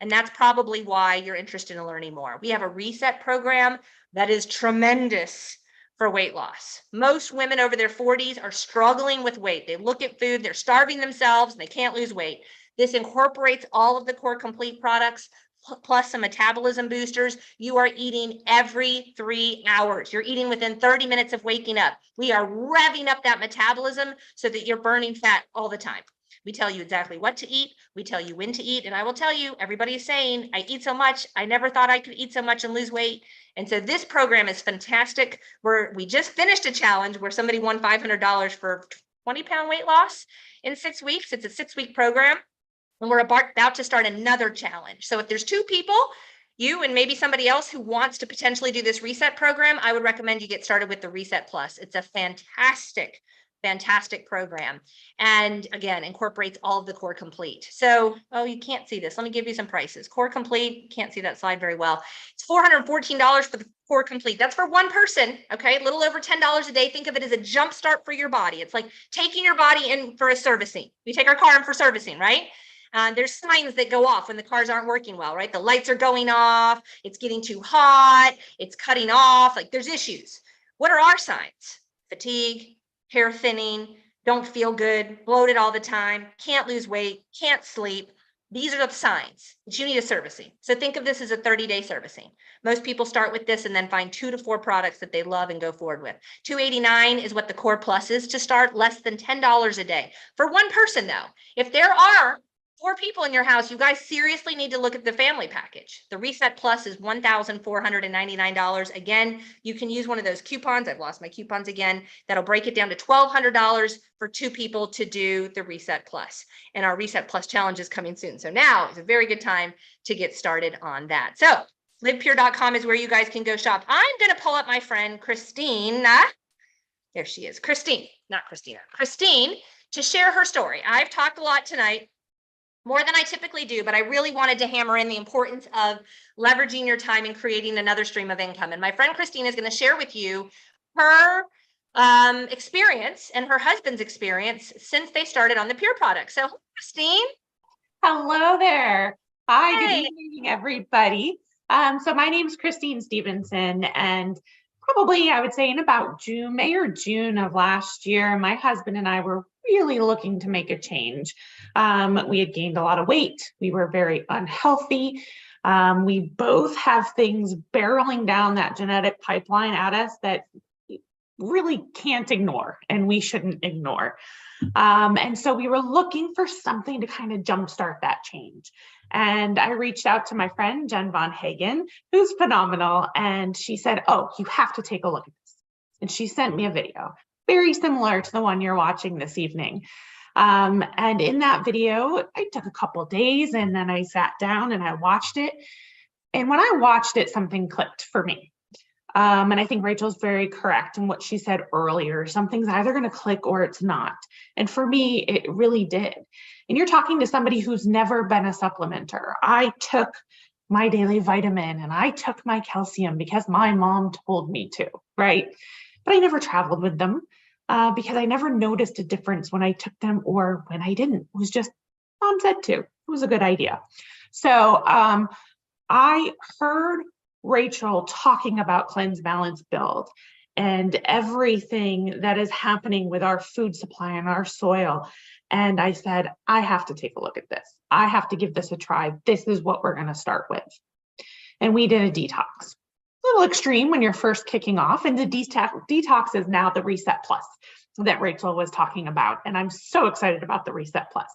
And that's probably why you're interested in learning more. We have a reset program that is tremendous for weight loss. Most women over their 40s are struggling with weight. They look at food, they're starving themselves, and they can't lose weight. This incorporates all of the Core Complete products, plus some metabolism boosters. You are eating every 3 hours. You're eating within 30 minutes of waking up. We are revving up that metabolism so that you're burning fat all the time. We tell you exactly what to eat. We tell you when to eat. And I will tell you, everybody is saying, I eat so much. I never thought I could eat so much and lose weight. And so this program is fantastic. We just finished a challenge where somebody won $500 for 20-pound weight loss in 6 weeks. It's a 6-week program. And we're about to start another challenge. So if there's 2 people, you and maybe somebody else who wants to potentially do this reset program, I would recommend you get started with the Reset Plus. It's a fantastic program. And again, incorporates all of the Core Complete. So, oh, you can't see this. Let me give you some prices. Core Complete, can't see that slide very well. It's $414 for the Core Complete. That's for one person, okay? A little over $10 a day. Think of it as a jump start for your body. It's like taking your body in for a servicing. We take our car in for servicing, right? There's signs that go off when the cars aren't working well, right? The lights are going off, it's getting too hot, it's cutting off, like there's issues. What are our signs? Fatigue, hair thinning, don't feel good, bloated all the time, can't lose weight, can't sleep. These are the signs that you need a servicing. So think of this as a 30-day servicing. Most people start with this and then find 2 to 4 products that they love and go forward with. $289 is what the Core Plus is to start, less than $10 a day. For one person though, if there are 4 people in your house, you guys seriously need to look at the family package. The Reset Plus is $1,499. Again, you can use one of those coupons. I've lost my coupons again. That'll break it down to $1,200 for 2 people to do the Reset Plus. And our Reset Plus challenge is coming soon. So now is a very good time to get started on that. So livepure.com is where you guys can go shop. I'm going to pull up my friend Christine. There she is. Christine, not Christina. Christine, to share her story. I've talked a lot tonight, more than I typically do, but I really wanted to hammer in the importance of leveraging your time and creating another stream of income. And my friend Christine is going to share with you her experience and her husband's experience since they started on the Pure product. So Christine. Hello there. Hi, Hey. Good evening, everybody. So my name is Christine Stevenson, and probably I would say in about May or June of last year, my husband and I were really looking to make a change. We had gained a lot of weight. We were very unhealthy. We both have things barreling down that genetic pipeline at us that really can't ignore, and we shouldn't ignore. And so we were looking for something to kind of jumpstart that change. And I reached out to my friend, Jen Von Hagen, who's phenomenal. And she said, oh, you have to take a look at this. And she sent me a video, very similar to the one you're watching this evening. And in that video, I took a couple of days and then I sat down and I watched it. And when I watched it, something clicked for me. And I think Rachel's very correct in what she said earlier. Something's either going to click or it's not. And for me, it really did. And you're talking to somebody who's never been a supplementer. I took my daily vitamin and I took my calcium because my mom told me to, right? But I never traveled with them because I never noticed a difference when I took them or when I didn't. It was just, mom said to. It was a good idea. So I heard Rachel talking about Cleanse, Balance, Build and everything that is happening with our food supply and our soil. And I said, I have to take a look at this. I have to give this a try. This is what we're going to start with. And we did a detox. A little extreme when you're first kicking off. And the detox is now the Reset Plus that Rachel was talking about. And I'm so excited about the Reset Plus.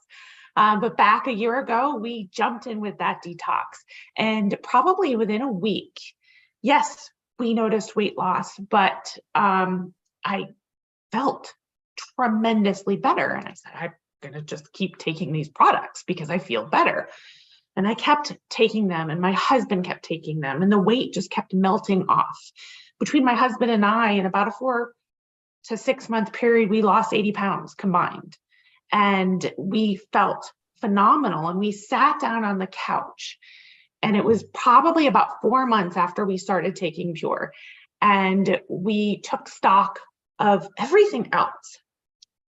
But back a year ago, we jumped in with that detox, and probably within a week, yes, we noticed weight loss, but I felt tremendously better. And I said, I'm going to just keep taking these products because I feel better. And I kept taking them, and my husband kept taking them, and the weight just kept melting off. Between my husband and I, in about a 4 to 6 month period, we lost 80 pounds combined. And we felt phenomenal. And we sat down on the couch, and it was probably about 4 months after we started taking Pure. And we took stock of everything else.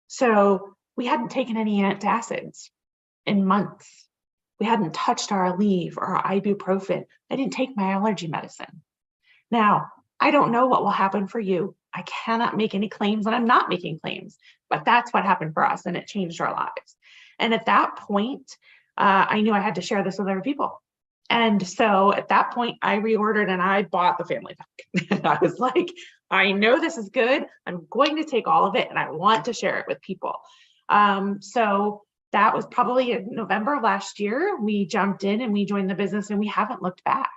So we hadn't taken any antacids in months. We hadn't touched our Aleve or our ibuprofen. I didn't take my allergy medicine. Now, I don't know what will happen for you. I cannot make any claims, and I'm not making claims, but that's what happened for us, and it changed our lives. And at that point, I knew I had to share this with other people. And so at that point, I reordered and I bought the family pack. I was like, I know this is good. I'm going to take all of it and I want to share it with people. So that was probably in November of last year. We jumped in and we joined the business, and we haven't looked back.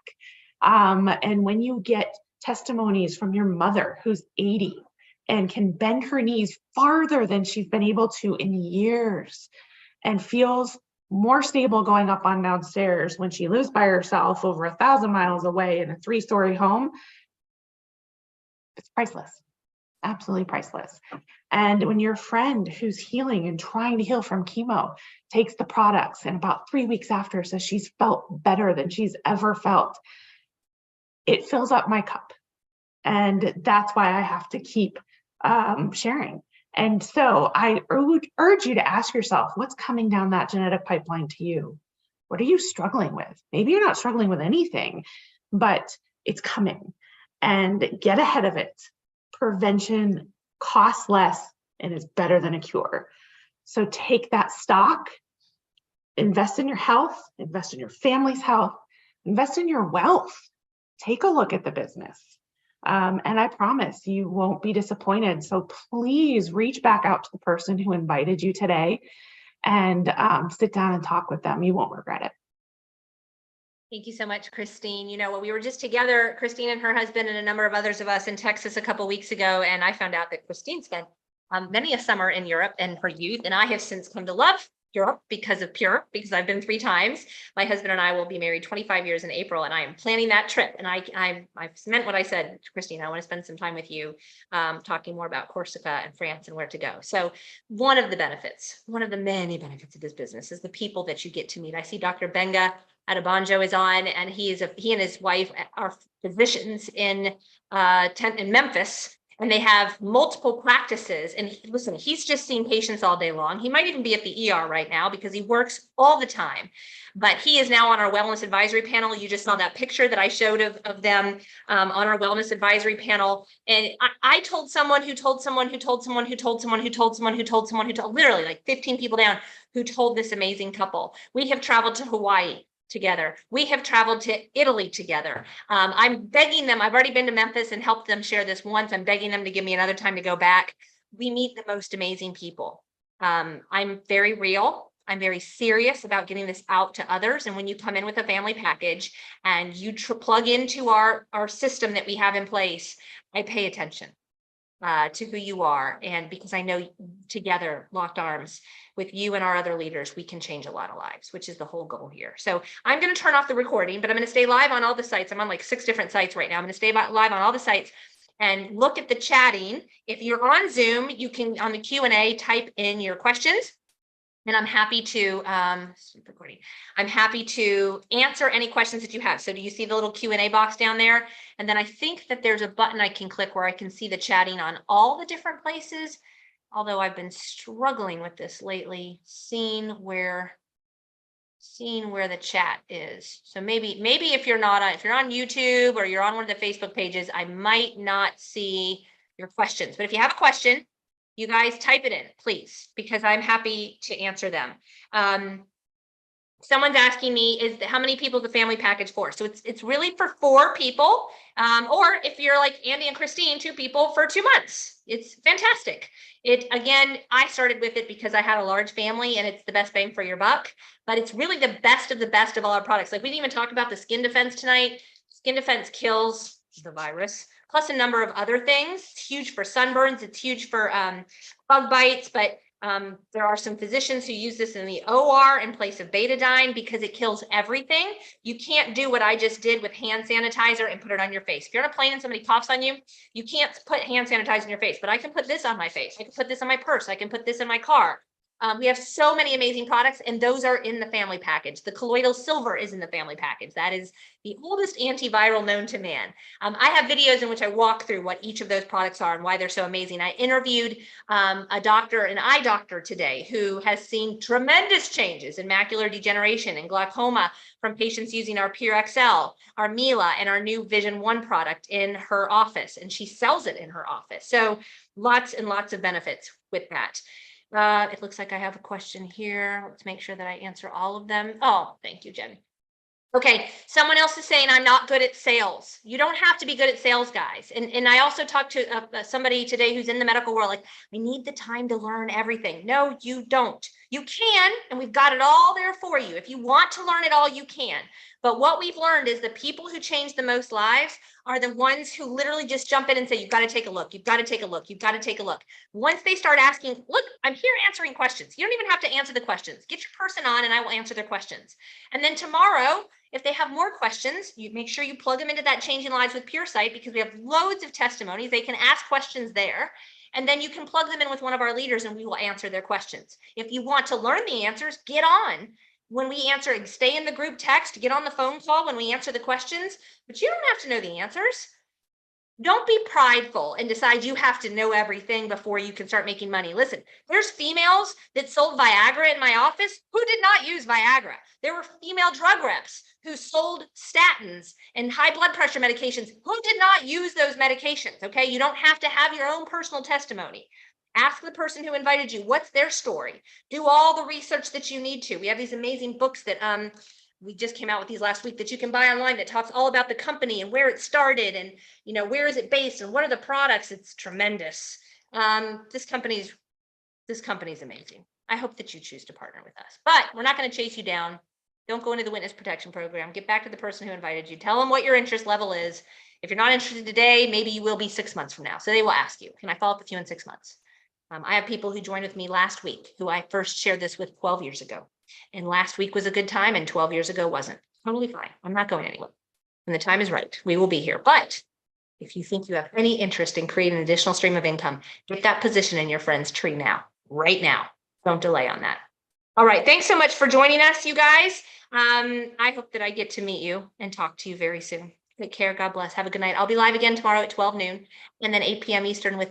And when you get testimonies from your mother who's 80 and can bend her knees farther than she's been able to in years and feels more stable going up and downstairs when she lives by herself over 1,000 miles away in a 3-story home, it's priceless, absolutely priceless. And when your friend who's healing and trying to heal from chemo takes the products and about 3 weeks after says she's felt better than she's ever felt, it fills up my cup. And that's why I have to keep sharing. And so I urge you to ask yourself, what's coming down that genetic pipeline to you? What are you struggling with? Maybe you're not struggling with anything, but it's coming, and get ahead of it. Prevention costs less and is better than a cure. So take that stock, invest in your health, invest in your family's health, invest in your wealth. Take a look at the business. And I promise you won't be disappointed. So please reach back out to the person who invited you today and sit down and talk with them. You won't regret it. Thank you so much, Christine. You know, well, we were just together, Christine and her husband and a number of others of us in Texas a couple of weeks ago, and I found out that Christine spent many a summer in Europe in her youth, and I have since come to love Europe because of Pure, because I've been 3 times. My husband and I will be married 25 years in April, and I am planning that trip. And I've meant what I said to Christine. I want to spend some time with you talking more about Corsica and France and where to go. So one of the benefits, one of the many benefits of this business is the people that you get to meet. I see Dr. Benga Adebanjo is on, and he and his wife are physicians in Memphis, and they have multiple practices. And listen, he's just seen patients all day long. He might even be at the ER right now because he works all the time. But he is now on our wellness advisory panel. You just saw that picture that I showed of them on our wellness advisory panel. And I told someone who told someone who told someone who told someone who told someone who told someone who told, literally like 15 people down, who told this amazing couple. We have traveled to Hawaii together. We have traveled to Italy together. I'm begging them. I've already been to Memphis and helped them share this once. I'm begging them to give me another time to go back. We meet the most amazing people. I'm very real. I'm very serious about getting this out to others. And when you come in with a family package and you plug into our system that we have in place, I pay attention to who you are. And because I know together, locked arms with you and our other leaders, we can change a lot of lives, which is the whole goal here. So I'm going to turn off the recording, but I'm going to stay live on all the sites. I'm on like 6 different sites right now. I'm going to stay live on all the sites and look at the chatting. If you're on Zoom, you can, on the Q&A, type in your questions. And I'm happy to, I'm happy to answer any questions that you have. So do you see the little Q&A box down there? And then I think that there's a button I can click where I can see the chatting on all the different places. Although I've been struggling with this lately, seeing where the chat is. So maybe if you're on YouTube or you're on one of the Facebook pages, I might not see your questions. But if you have a question, you guys type it in, please, because I'm happy to answer them. Someone's asking me, how many people is the family package for? So it's really for 4 people. Or if you're like Andy and Christine, 2 people for 2 months. It's fantastic. Again, I started with it because I had a large family and it's the best bang for your buck, but it's really the best of all our products. Like we didn't even talk about the Skin Defense tonight. Skin Defense kills the virus, plus a number of other things. It's huge for sunburns. It's huge for bug bites, but there are some physicians who use this in the OR in place of betadine because it kills everything. You can't do what I just did with hand sanitizer and put it on your face. If you're on a plane and somebody coughs on you, you can't put hand sanitizer in your face, but I can put this on my face. I can put this on my purse. I can put this in my car. We have so many amazing products, and those are in the family package. The colloidal silver is in the family package. That is the oldest antiviral known to man. I have videos in which I walk through what each of those products are and why they're so amazing. I interviewed a doctor, an eye doctor today, who has seen tremendous changes in macular degeneration and glaucoma from patients using our Pure XL, our Mila, and our new Vision One product in her office, and she sells it in her office. So lots and lots of benefits with that. It looks like I have a question here. Let's make sure that I answer all of them. Oh, thank you, Jen. Okay, someone else is saying I'm not good at sales. You don't have to be good at sales, guys. And I also talked to somebody today who's in the medical world, like, I need the time to learn everything. No, you don't. You can, and we've got it all there for you. If you want to learn it all, you can. But what we've learned is the people who change the most lives are the ones who literally just jump in and say, you've got to take a look. You've got to take a look. You've got to take a look. Once they start asking, look, I'm here answering questions. You don't even have to answer the questions. Get your person on and I will answer their questions. And then tomorrow, if they have more questions, you make sure you plug them into that Changing Lives with Pure site, because we have loads of testimonies. They can ask questions there. And then you can plug them in with one of our leaders and we will answer their questions. If you want to learn the answers, get on. When we answer, stay in the group text, get on the phone call when we answer the questions, but you don't have to know the answers. don't be prideful and decide you have to know everything before you can start making money. Listen, there's females that sold Viagra in my office who did not use Viagra. There were female drug reps who sold statins and high blood pressure medications who did not use those medications. Okay. You don't have to have your own personal testimony. Ask the person who invited you, what's their story? Do all the research that you need to. We have these amazing books that we just came out with these last week that you can buy online that talks all about the company and where it started and, you know, where is it based and what are the products. It's tremendous. This company's amazing. I hope that you choose to partner with us, but we're not going to chase you down. Don't go into the witness protection program. Get back to the person who invited you. Tell them what your interest level is. If you're not interested today, maybe you will be 6 months from now. So they will ask you, can I follow up with you in 6 months? I have people who joined with me last week who I first shared this with 12 years ago. And last week was a good time and 12 years ago wasn't. Totally fine. I'm not going anywhere. When the time is right, we will be here. But if you think you have any interest in creating an additional stream of income, get that position in your friend's tree now, right now. Don't delay on that. All right. Thanks so much for joining us, you guys. I hope that I get to meet you and talk to you very soon. Take care. God bless. Have a good night. I'll be live again tomorrow at 12 noon and then 8 p.m. Eastern with